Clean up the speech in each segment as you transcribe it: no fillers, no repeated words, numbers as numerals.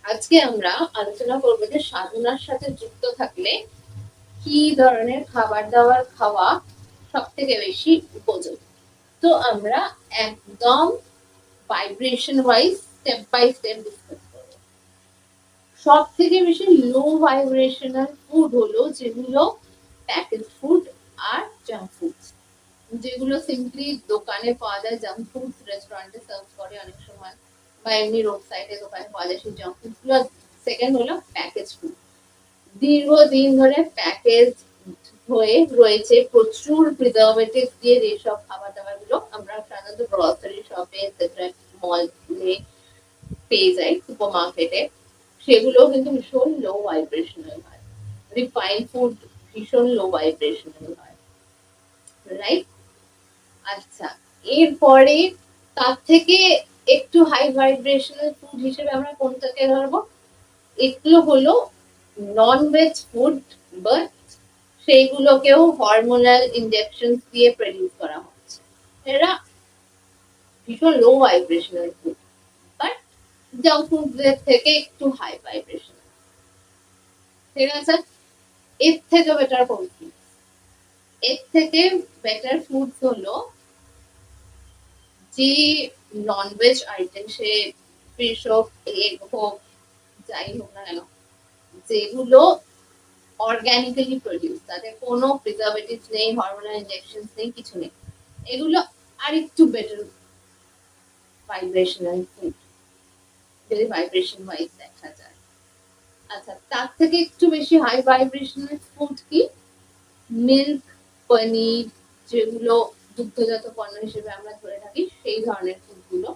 আজকে আমরা আলোচনা করব যে সাধনার সাথে যুক্ত থাকলে কি ধরনের খাবার দাবার খাওয়া সব থেকে বেশি উপযোগী। তো আমরা একদম vibration wise step by step discuss করব। সব থেকে বেশি লো ভাইব্রেশনাল ফুড হলো যেগুলো প্যাকেজ ফুড আর জাঙ্ক ফুড, যেগুলো সিম্পলি দোকানে পাওয়া যায়, জাঙ্ক ফুড রেস্টুরেন্টে সার্ভ করে অনেক সময়, বা এমনি রোড সাইডে দোকানে পাওয়া যায় সেই জাঙ্ক ফুড গুলো। সেকেন্ড হলো প্যাকেজ ফুড, দীর্ঘদিন ধরে প্যাকেজ হয়ে রয়েছে, প্রচুর প্রিজারভেটিভ দিয়ে যেসব খাবার দাবার গুলো আমরা সাধারণত গ্রসারি শপে মলে পেয়ে যাই, সুপার মার্কেটে, সেগুলো কিন্তু ভীষণ লো ভাইব্রেশনাল হয়। রিফাইন ফুড ভীষণ লো ভাইব্রেশনাল হয়, রাইট? আচ্ছা, এরপরে তার থেকে একটু হাই ভাইব্রেশনাল ফুড হিসেবে আমরা কোনটাকে ধরবো? এগুলো হলো নন ভেজ ফুড, বাট সেইগুলোকেও হরমোনাল ইনজেকশন দিয়ে প্রডিউস করা হচ্ছে। এরা ভীষণ low vibrational food, but junk ফুডদের থেকে একটু হাই ভাইব্রেশনাল। ঠিক আছে, এর থেকে বেটার কোনটি? এর থেকে বেটার ফুড হলো যে ননভেজ আইটেম, সে ফিশ হোক, এগ হোক, যাই হোক না কেন, যেগুলো অর্গানিক্যালি প্রডিউস, তাতে কোনো প্রিজারভেটিভ নেই, হরমোনাল ইনজেকশন নেই, কিছু নেই, এগুলো আর একটু বেটার ভাইব্রেশনাল ফুড, যদি ভাইব্রেশন ওয়াইজ দেখা যায়। আচ্ছা, তার থেকে একটু বেশি হাই ভাইব্রেশনাল ফুড কি? মিল্ক, পনির, যেগুলো দুগ্ধজাত পণ্য হিসেবে আমরা ধরে থাকি, সেই ধরনের ফুডগুলো।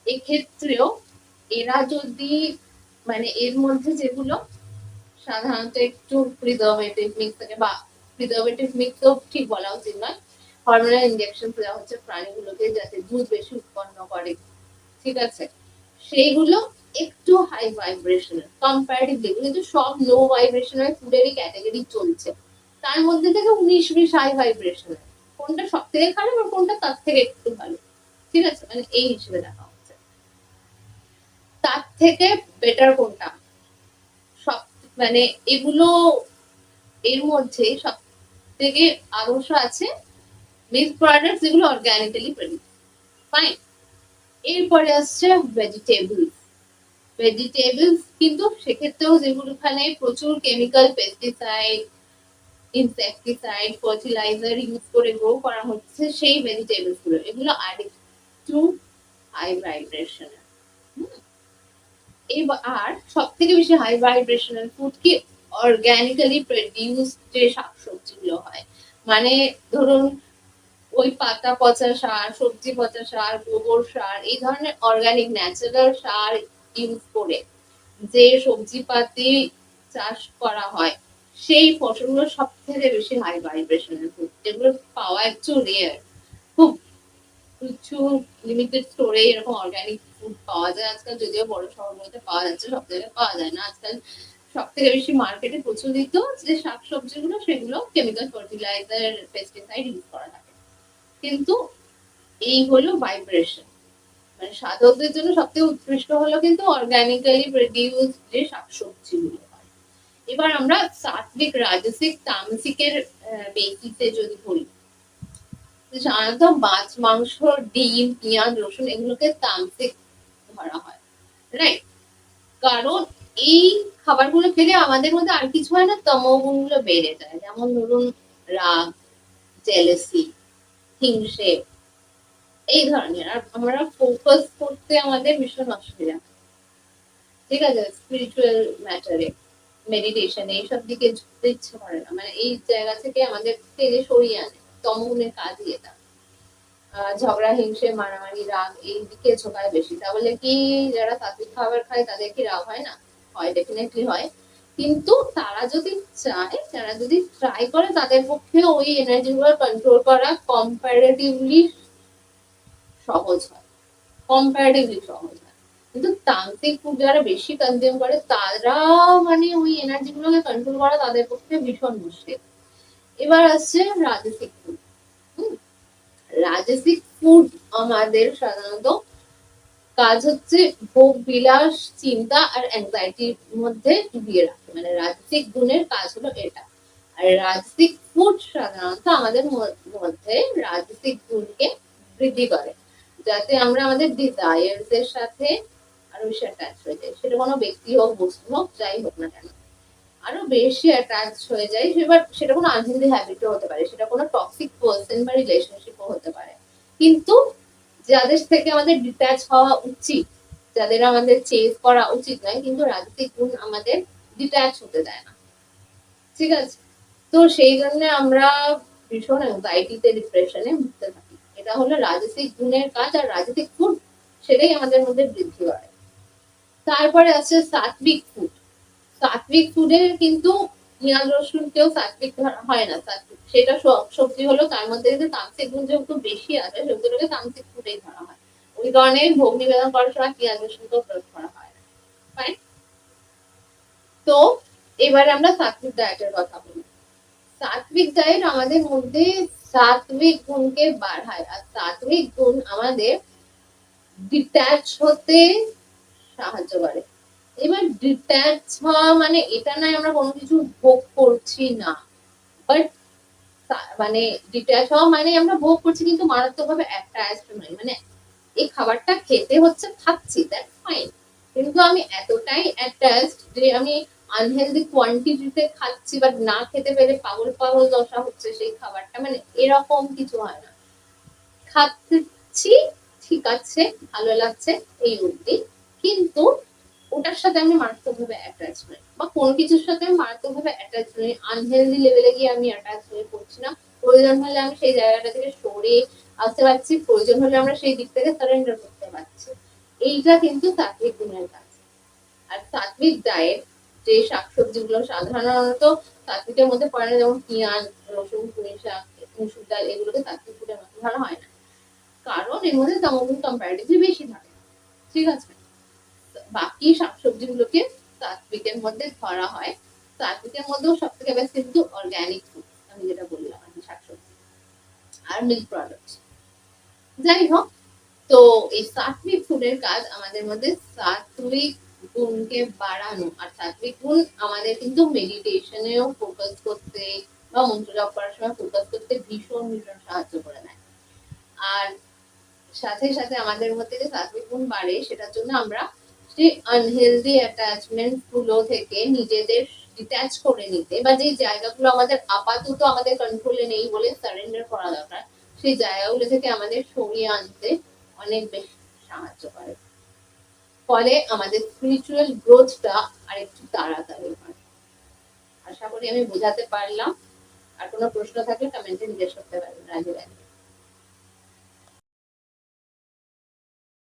এক্ষেত্রেও এরা যদি মানে এর মধ্যে যেগুলো সাধারণত একটু প্রিজারভেটিভ মিক্স থাকে, বা প্রিজারভেটিভ মিক্সও ঠিক বলা উচিত নয়, হরমোনাল ইনজেকশন দেওয়া হচ্ছে প্রাণীগুলোকে যাতে দুধ বেশি উৎপন্ন করে, ঠিক আছে, সেইগুলো একটু হাই ভাইব্রেশনাল কম্পারেটিভলি, কিন্তু সব লো ভাইব্রেশনাল ফুডেরই ক্যাটাগরি চলছে, তার মধ্যে থেকে 19-20 হাই ভাইব্রেশনাল, কোনটা সব থেকে খারাপ আর কোনটা তার থেকে একটু ভালো, ঠিক আছে, মানে এই হিসেবে দেখা হচ্ছে। তার থেকে বেটার কোনটা? সব মানে এগুলো এর মধ্যে সব থেকে আদর্শ আছে মিল্ক প্রোডাক্ট যেগুলো অর্গানিক্যালি প্রডিউস, ফাইন। এরপরে আসছে ভেজিটেবলস। ভেজিটেবলস কিন্তু সেক্ষেত্রেও যেগুলোখানে প্রচুর chemical, pesticide, insecticide, fertiliser use করে গ্রো করা হচ্ছে, সেই ভেজিটেবলস গুলো, এগুলো আর একটু হাই ভাইব্রেশন। আর সব থেকে বেশি হাই ভাইব্রেশনাল ফুড কি? অর্গানিক্যালি প্রডিউস যে শাকসবজিগুলো হয়, মানে ধরুন ওই পাতা পচা সার, সবজি পচা সার, গোবর সার, এই ধরনের অর্গানিক ন্যাচারাল সার ইউজ করে যে সবজি পাতি চাষ করা হয়, সেই ফসলগুলো সব থেকে বেশি হাই ভাইব্রেশনাল ফুড, যেগুলো পাওয়া একটু রেয়ার, খুব কিছু লিমিটেড স্টোরে এরকম অর্গানিক ফুড পাওয়া যায় আজকাল, যদিও বড় শহরগুলোতে পাওয়া যাচ্ছে, সব জায়গায় পাওয়া যায় না আজকাল। সব থেকে বেশি মার্কেটে প্রচলিত যে শাকসবজিগুলো, সেগুলো কেমিক্যাল ফার্টিলাইজার, পেস্টিসাইড ইউজ করা থাকে। কিন্তু এই হলো ভাইব্রেশন, মানে সাধকদের জন্য সবথেকে উৎকৃষ্ট হলো কিন্তু অর্গানিক্যালি প্রডিউস যে শাকসবজিগুলো হয়। এবার আমরা সাত্বিক, রাজসিক, তামসিকের বেসিসে যদি বলি, সাধারণত মাছ, মাংস, ডিম, পেঁয়াজ, রসুন এগুলোকে তামসিক ধরা হয়, রাইট? কারণ এই খাবারগুলো খেলে আমাদের মধ্যে আর কিছু হয় না, তমোগুণগুলো বেড়ে যায়, যেমন ধরুন রাগ, জেলাসি, হিংসে, এই ধরনের। আর আমরা ফোকাস করতে আমাদের ভীষণ অসুবিধা, ঠিক আছে, স্পিরিচুয়াল ম্যাটারে, মেডিটেশনে, এইসব দিকে ঝুঁকতে ইচ্ছে করে না, মানে এই জায়গা থেকে আমাদের তেলে সরিয়ে আনে, তমগুণের কাজই এটা। ঝগড়া, হিংসে, মারামারি, রাগ এই দিকে ঝোঁকায় বেশি। তাহলে কি যারা সাত্বিক খাবার খায় তাদের কি রাগ হয় না? হয়, ডেফিনেটলি হয়। কিন্তু তারা যদি চায়, তারা যদি ট্রাই করে, তাদের পক্ষে ওই এনার্জি গুলো কন্ট্রোল করা কম্পারেটিভলি সহজ হয়, কম্পারেটিভলি সহজ হয়। কিন্তু তান্ত্রিক ফুড যারা বেশি কনজিউম করে, তারা মানে ওই এনার্জি গুলোকে কন্ট্রোল করা তাদের পক্ষে ভীষণ মুশকিল। এবার আসছে রাজসিক ফুড। রাজসিক ফুড আমাদের সাধারণত কাজ হচ্ছে ভোগ বিলাস, চিন্তা আর অ্যাংজাইটির মধ্যে ডুবিয়ে রাখে। মানে রাজসিক গুণের কাজ হলো এটা। আর রাজসিক ফুড সাধারণত আমাদের মধ্যে রাজসিক গুণকে বৃদ্ধি করে, যাতে আমরা আমাদের ডিজায়ার্স এর সাথে আরো বেশি অ্যাটাচ হয়ে যাই। সেটা কোনো ব্যক্তি হোক, বস্তু হোক, যাই হোক না কেন, আরো বেশি অ্যাটাচ হয়ে যায়। এবার সেটা কোনো আনহেলদি হ্যাবিটও হতে পারে, সেটা কোনো টক্সিক পার্সন বা রিলেশনশিপও হতে পারে। কিন্তু যাদের থেকে আমাদের ডিট্যাচ হওয়া উচিত, যাদের আমাদের চেজ করা উচিত নয়, কিন্তু রাজনৈতিক গুণ আমাদের ডিট্যাচ হতে দেয় না। ঠিক আছে? তো সেই জন্য আমরা ভীষণ অ্যাংজাইটিতে, ডিপ্রেশনে ভুগতে থাকি। এটা হলো রাজসিক গুণের কাজ, আর রাজসিক ফুড সেটাই আমাদের মধ্যে বৃদ্ধি করে। তারপরে আছে সাত্বিক ফুড। সাত্বিক ফুডের কিন্তু পেঁয়াজ রসুন কেউ সাত্বিক হয় না। সাত্বিক সেটা সবজি হলো, তার মধ্যে কিন্তু তামসিক গুণ যেহেতু বেশি আছে, সেগুলোকে তামসিক ফুডেই ধরা হয়। ওই কারণে ভোগ নিবেদন করার সময় পেঁয়াজ রসুনকেও প্রয়োগ করা হয় না। ফাইন। তো এবারে আমরা সাত্বিক ডায়েটের কথা বলি। সাত্বিক ডায়েট আমাদের মধ্যে সাত্বিক গুণকে বাড়ায়, আর সাত্বিক গুণ আমাদের ডিট্যাচ হতে সাহায্য করে। এবার ডিট্যাচ হওয়া মানে এটা নয় আমরা কোনো কিছু ভোগ করছি না, বাট মানে ডিট্যাচ হওয়া মানে আমরা ভোগ করছি কিন্তু মারাত্মকভাবে অ্যাটাচড নই। মানে এই খাবারটা খেতে হচ্ছে, খাচ্ছি, দ্যাটস ফাইন, কিন্তু আমি এতটাই অ্যাটাচড যে আমি আনহেলদি কোয়ান্টিটিতে খাচ্ছি, বাট না খেতে পেরে পাগল পাগল দশা হচ্ছে সেই খাবারটা, মানে এরকম কিছু হয় না। খাচ্ছি, ঠিক আছে, ভালো লাগছে, এই অবধি, কিন্তু ওটার সাথে আমি মারাত্মকভাবে অ্যাটাচ নই, বা কোনো কিছুর সাথে আমি মারাত্মকভাবে অ্যাটাচ নই, আনহেলদি লেভেলে গিয়ে আমি অ্যাটাচ হয়ে পড়ছি না। প্রয়োজন হলে আমি সেই জায়গাটা থেকে সরে আসতে পারছি, প্রয়োজন হলে আমরা সেই দিক থেকে সারেন্ডার করতে পারছি। এইটা কিন্তু সাত্বিক গুণের কাজ। আর সাত্বিক ডায়েট, যে শাকসবজিগুলো সাধারণত সাত্বিকের মধ্যে পড়ে না, যেমন পেঁয়াজ, রসুন, পুঁই শাক, মুসুর ডাল, এগুলোকে সাত্বিক ফুডের মধ্যে ধরা হয় না, কারণ এর মধ্যে তমোগুণ কম্পারেটিভলি বেশি থাকে। ঠিক আছে? বাকি শাকসবজিগুলোকে সাত্বিকের মধ্যে ধরা হয়। সাত্বিকের মধ্যেও সব থেকে বেশি কিন্তু অর্গানিক ফুড, আমি যেটা বললাম আর কি, শাকসবজি আর মিল্ক প্রোডাক্ট। যাই হোক, তো এই সাত্বিক ফুডের কাজ আমাদের মধ্যে সাত্বিক গুণকে বাড়ানো। আর সাত্বিক গুণ আমাদের কিন্তু মেডিটেশনেও ফোকাস করতে বা মন্ত্র জপ করার সময় ফোকাস করতে ভীষণ ভীষণ সাহায্য করে দেয়। আর সাথে সাথে আমাদের মধ্যে যে সাত্বিক গুণ বাড়ে, সেটার জন্য আমরা সেই আনহেলদি অ্যাটাচমেন্ট গুলো থেকে নিজেদের ডিট্যাচ করে নিতে, বা যে জায়গাগুলো আমাদের আপাতত আমাদের কন্ট্রোলে নেই বলে সারেন্ডার করা দরকার, সেই জায়গাগুলো থেকে আমাদের সরিয়ে আনতে অনেক বেশি সাহায্য করে। ফলে আমাদের স্পিরিচুয়াল গ্রোথটা আরেকটু তাড়াতাড়ি হয়। আশা করি আমি বোঝাতে পারলাম। আর কোনো প্রশ্ন থাকলে কমেন্টে জিজ্ঞেস করতে পারবেন, রাজি রাজি।